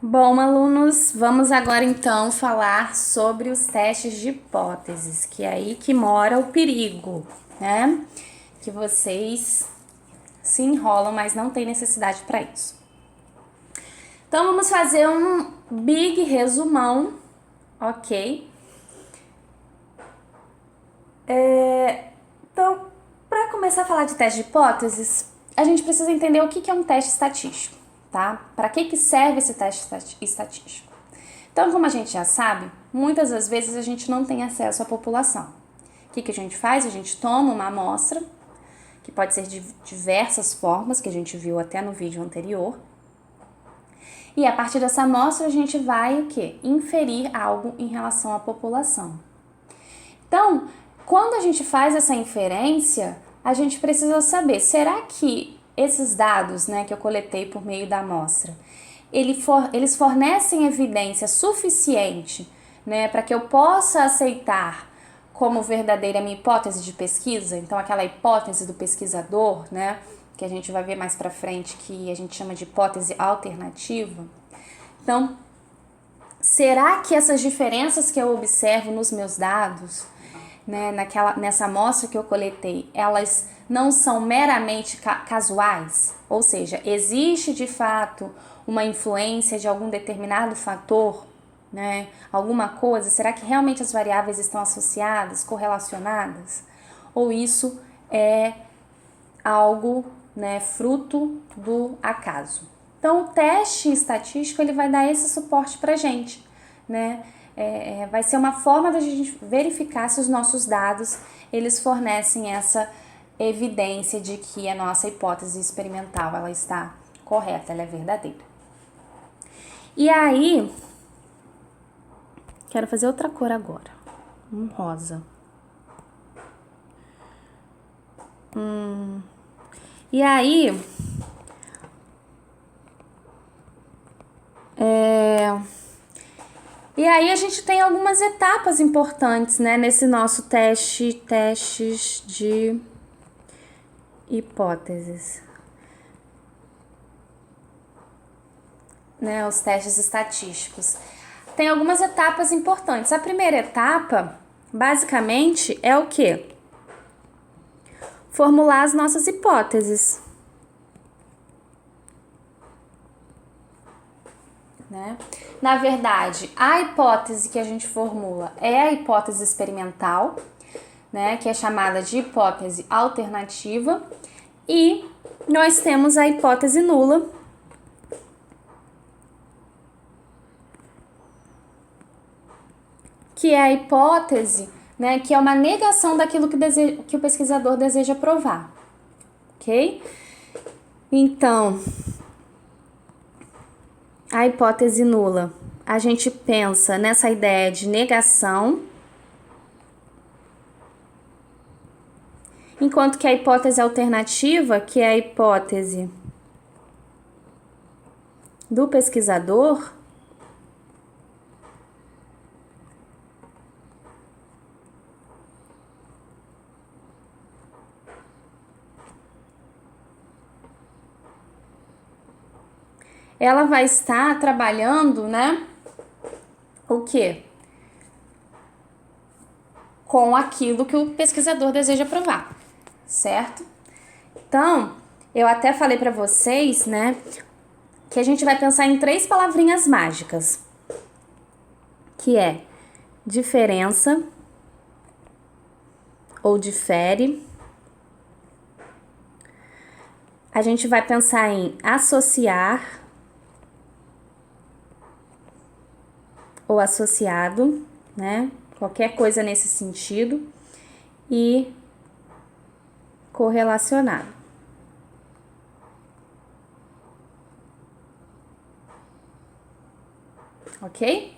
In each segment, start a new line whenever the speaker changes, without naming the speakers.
Bom, alunos, vamos agora então falar sobre os testes de hipóteses, que é aí que mora o perigo, né? Que vocês se enrolam, mas não tem necessidade para isso. Então vamos fazer um big resumão, ok? Então, para começar a falar de teste de hipóteses, a gente precisa entender o que é um teste estatístico, tá? Para que serve esse teste estatístico? Então, como a gente já sabe, muitas das vezes a gente não tem acesso à população. O que a gente faz? A gente toma uma amostra, que pode ser de diversas formas, que a gente viu até no vídeo anterior, e a partir dessa amostra a gente vai o quê? Inferir algo em relação à população. Então, quando a gente faz essa inferência, a gente precisa saber, será que esses dados, né, que eu coletei por meio da amostra, eles fornecem evidência suficiente, né, para que eu possa aceitar como verdadeira a minha hipótese de pesquisa? Então, aquela hipótese do pesquisador, né, que a gente vai ver mais para frente, que a gente chama de hipótese alternativa. Então, será que essas diferenças que eu observo nos meus dados, né, nessa amostra que eu coletei, elas não são meramente casuais? Ou seja, existe de fato uma influência de algum determinado fator, né, alguma coisa? Será que realmente as variáveis estão associadas, correlacionadas? Ou isso é algo, né, fruto do acaso? Então, o teste estatístico ele vai dar esse suporte para a gente, né? Vai ser uma forma da gente verificar se os nossos dados eles fornecem essa evidência de que a nossa hipótese experimental ela está correta, ela é verdadeira. E aí, quero fazer outra cor agora, um rosa. E aí, E aí a gente tem algumas etapas importantes, né, nesse nosso testes de hipóteses, né, os testes estatísticos. Tem algumas etapas importantes. A primeira etapa, basicamente, é o quê? Formular as nossas hipóteses, né? Na verdade, a hipótese que a gente formula é a hipótese experimental, né, que é chamada de hipótese alternativa, e nós temos a hipótese nula, que é a hipótese, né, que é uma negação daquilo que o pesquisador deseja provar, ok? Então, a hipótese nula, a gente pensa nessa ideia de negação, enquanto que a hipótese alternativa, que é a hipótese do pesquisador, ela vai estar trabalhando, né, o quê? Com aquilo que o pesquisador deseja provar, certo? Então, eu até falei para vocês, né, que a gente vai pensar em 3 palavrinhas mágicas, que é diferença ou difere. A gente vai pensar em associar ou associado, né? Qualquer coisa nesse sentido. E correlacionado. Ok?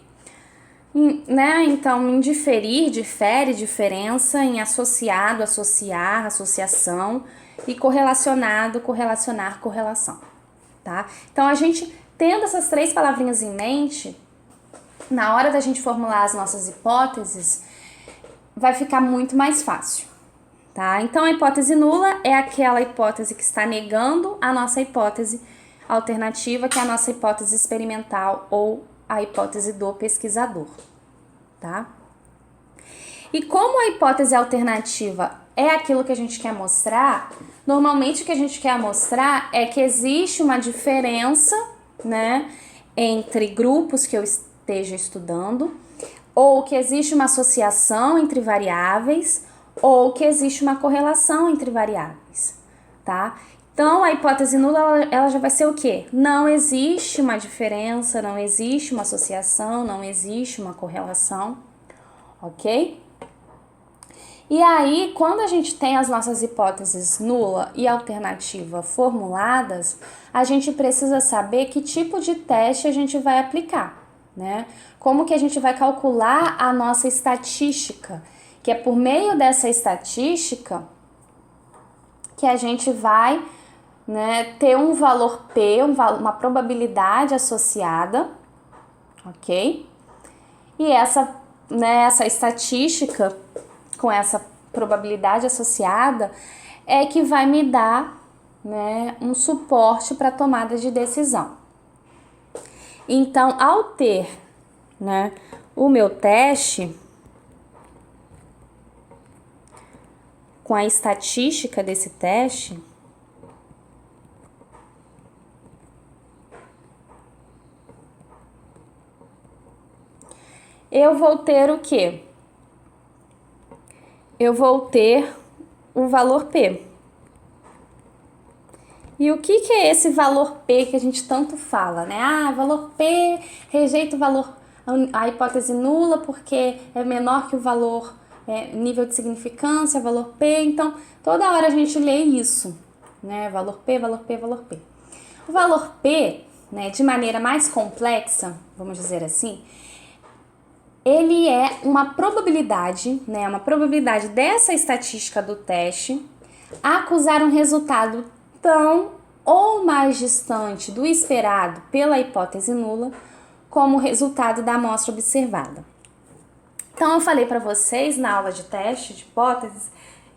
Né? Então, em diferir, difere, diferença, em associado, associar, associação, e correlacionado, correlacionar, correlação, tá? Então, a gente tendo essas 3 palavrinhas em mente, na hora da gente formular as nossas hipóteses, vai ficar muito mais fácil, tá? Então, a hipótese nula é aquela hipótese que está negando a nossa hipótese alternativa, que é a nossa hipótese experimental ou a hipótese do pesquisador, tá? E como a hipótese alternativa é aquilo que a gente quer mostrar, normalmente o que a gente quer mostrar é que existe uma diferença, né, entre grupos que eu esteja estudando, ou que existe uma associação entre variáveis, ou que existe uma correlação entre variáveis, tá? Então, a hipótese nula, ela já vai ser o quê? Não existe uma diferença, não existe uma associação, não existe uma correlação, ok? E aí, quando a gente tem as nossas hipóteses nula e alternativa formuladas, a gente precisa saber que tipo de teste a gente vai aplicar, né? Como que a gente vai calcular a nossa estatística, que é por meio dessa estatística que a gente vai, né, ter um valor P, uma probabilidade associada, ok? E essa estatística com essa probabilidade associada é que vai me dar, né, um suporte para tomada de decisão. Então, ao ter, né, o meu teste com a estatística desse teste, eu vou ter o quê? Eu vou ter o valor P. E o que é esse valor P que a gente tanto fala, né? Ah, valor P, rejeita o valor, a hipótese nula porque é menor que o valor, nível de significância, valor P. Então, toda hora a gente lê isso, né? Valor P, valor P, valor P. O valor P, né, de maneira mais complexa, vamos dizer assim, ele é uma probabilidade, né, uma probabilidade dessa estatística do teste acusar um resultado tão ou mais distante do esperado pela hipótese nula como o resultado da amostra observada. Então, eu falei para vocês na aula de teste de hipóteses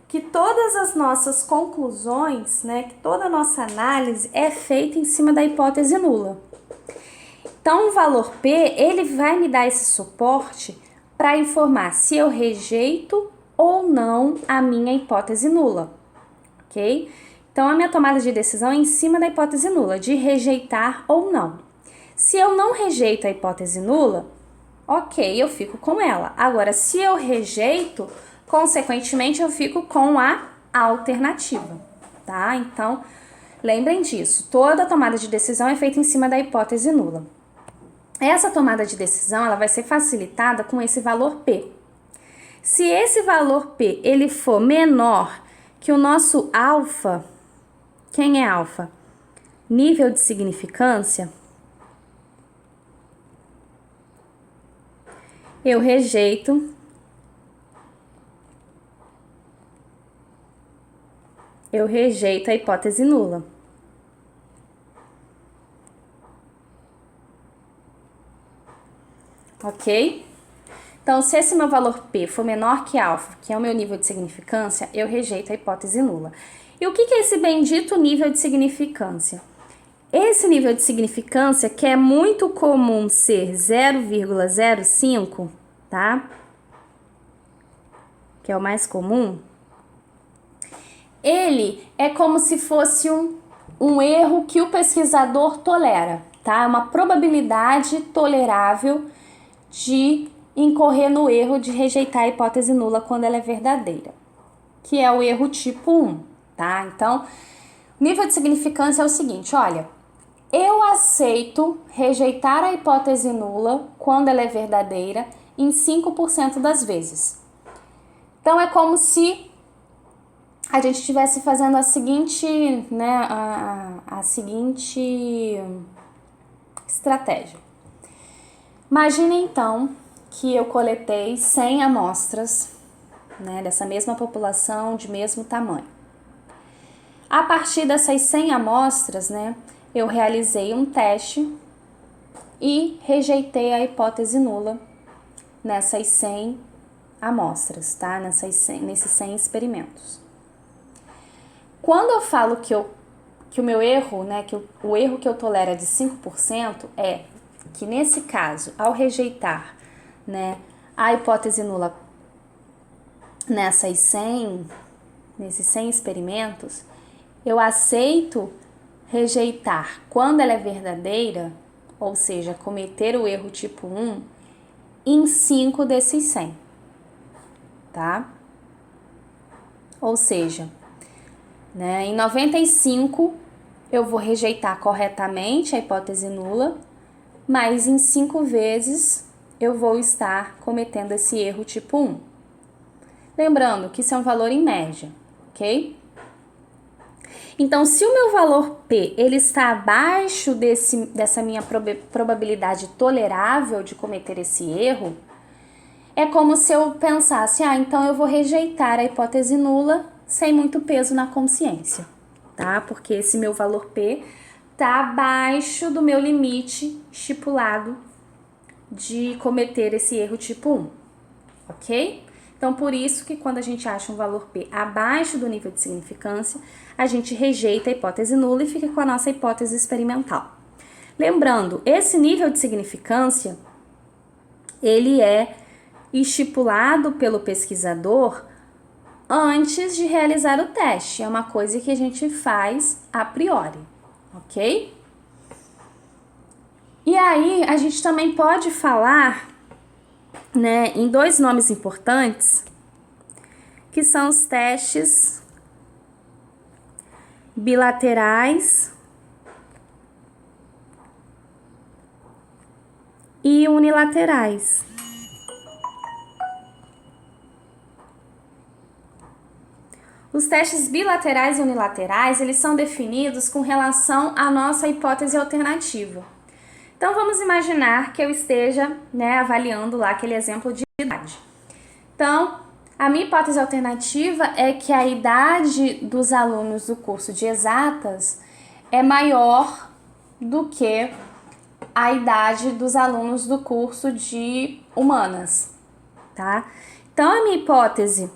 que todas as nossas conclusões, né, que toda a nossa análise é feita em cima da hipótese nula. Então, o valor P, ele vai me dar esse suporte para informar se eu rejeito ou não a minha hipótese nula, ok? Então, a minha tomada de decisão é em cima da hipótese nula, de rejeitar ou não. Se eu não rejeito a hipótese nula, ok, eu fico com ela. Agora, se eu rejeito, consequentemente, eu fico com a alternativa, tá? Então, lembrem disso, toda tomada de decisão é feita em cima da hipótese nula. Essa tomada de decisão, ela vai ser facilitada com esse valor P. Se esse valor P, ele for menor que o nosso alfa, quem é alfa? Nível de significância, eu rejeito a hipótese nula. Ok? Então, se esse meu valor P for menor que alfa, que é o meu nível de significância, eu rejeito a hipótese nula. E o que é esse bendito nível de significância? Esse nível de significância, que é muito comum ser 0,05, tá? Que é o mais comum. Ele é como se fosse um erro que o pesquisador tolera, tá? É uma probabilidade tolerável de incorrer no erro de rejeitar a hipótese nula quando ela é verdadeira, que é o erro tipo 1, tá? Então, nível de significância é o seguinte, olha, eu aceito rejeitar a hipótese nula quando ela é verdadeira em 5% das vezes. Então, é como se a gente estivesse fazendo a seguinte, né, a seguinte estratégia. Imagine então que eu coletei 100 amostras, né, dessa mesma população, de mesmo tamanho. A partir dessas 100 amostras, né, eu realizei um teste e rejeitei a hipótese nula nessas 100 amostras, tá? Nesses 100 experimentos. Quando eu falo que eu que o meu erro, né, que o erro que eu tolero é de 5%, é que nesse caso, ao rejeitar, né, a hipótese nula nesses 100 experimentos, eu aceito rejeitar quando ela é verdadeira, ou seja, cometer o erro tipo 1, em 5 desses 100, tá? Ou seja, né, em 95 eu vou rejeitar corretamente a hipótese nula, mas em 5 vezes eu vou estar cometendo esse erro tipo 1. Lembrando que isso é um valor em média, ok? Então, se o meu valor P ele está abaixo dessa minha probabilidade tolerável de cometer esse erro, é como se eu pensasse, então eu vou rejeitar a hipótese nula sem muito peso na consciência, tá? Porque esse meu valor P está abaixo do meu limite estipulado de cometer esse erro tipo 1, ok? Então, por isso que quando a gente acha um valor P abaixo do nível de significância, a gente rejeita a hipótese nula e fica com a nossa hipótese experimental. Lembrando, esse nível de significância, ele é estipulado pelo pesquisador antes de realizar o teste. É uma coisa que a gente faz a priori, ok? E aí, a gente também pode falar, né, em 2 nomes importantes, que são os testes bilaterais e unilaterais. Os testes bilaterais e unilaterais, eles são definidos com relação à nossa hipótese alternativa. Então, vamos imaginar que eu esteja, né, avaliando lá aquele exemplo de idade. Então, a minha hipótese alternativa é que a idade dos alunos do curso de exatas é maior do que a idade dos alunos do curso de humanas, tá? Então, a minha hipótese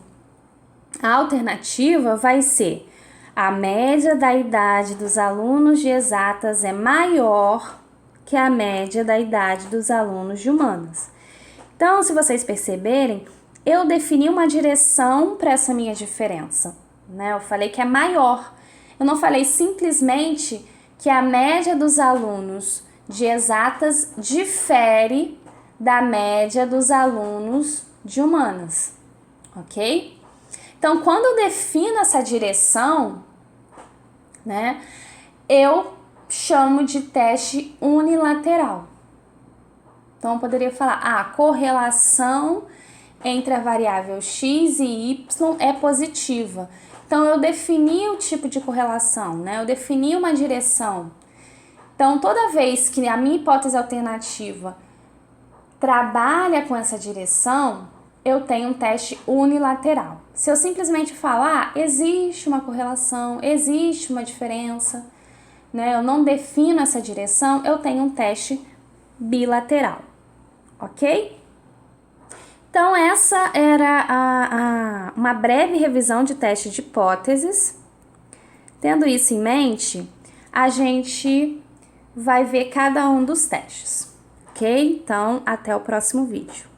alternativa vai ser: a média da idade dos alunos de exatas é maior que a média da idade dos alunos de humanas. Então, se vocês perceberem, eu defini uma direção para essa minha diferença, né? Eu falei que é maior. Eu não falei simplesmente que a média dos alunos de exatas difere da média dos alunos de humanas, ok? Então, quando eu defino essa direção, né, eu chamo de teste unilateral. Então, eu poderia falar, a correlação entre a variável x e y é positiva. Então, eu defini o tipo de correlação, né? Eu defini uma direção. Então, toda vez que a minha hipótese alternativa trabalha com essa direção, eu tenho um teste unilateral. Se eu simplesmente falar, existe uma correlação, existe uma diferença, né? Eu não defino essa direção, eu tenho um teste bilateral, ok? Então, essa era uma breve revisão de teste de hipóteses. Tendo isso em mente, a gente vai ver cada um dos testes, ok? Então, até o próximo vídeo.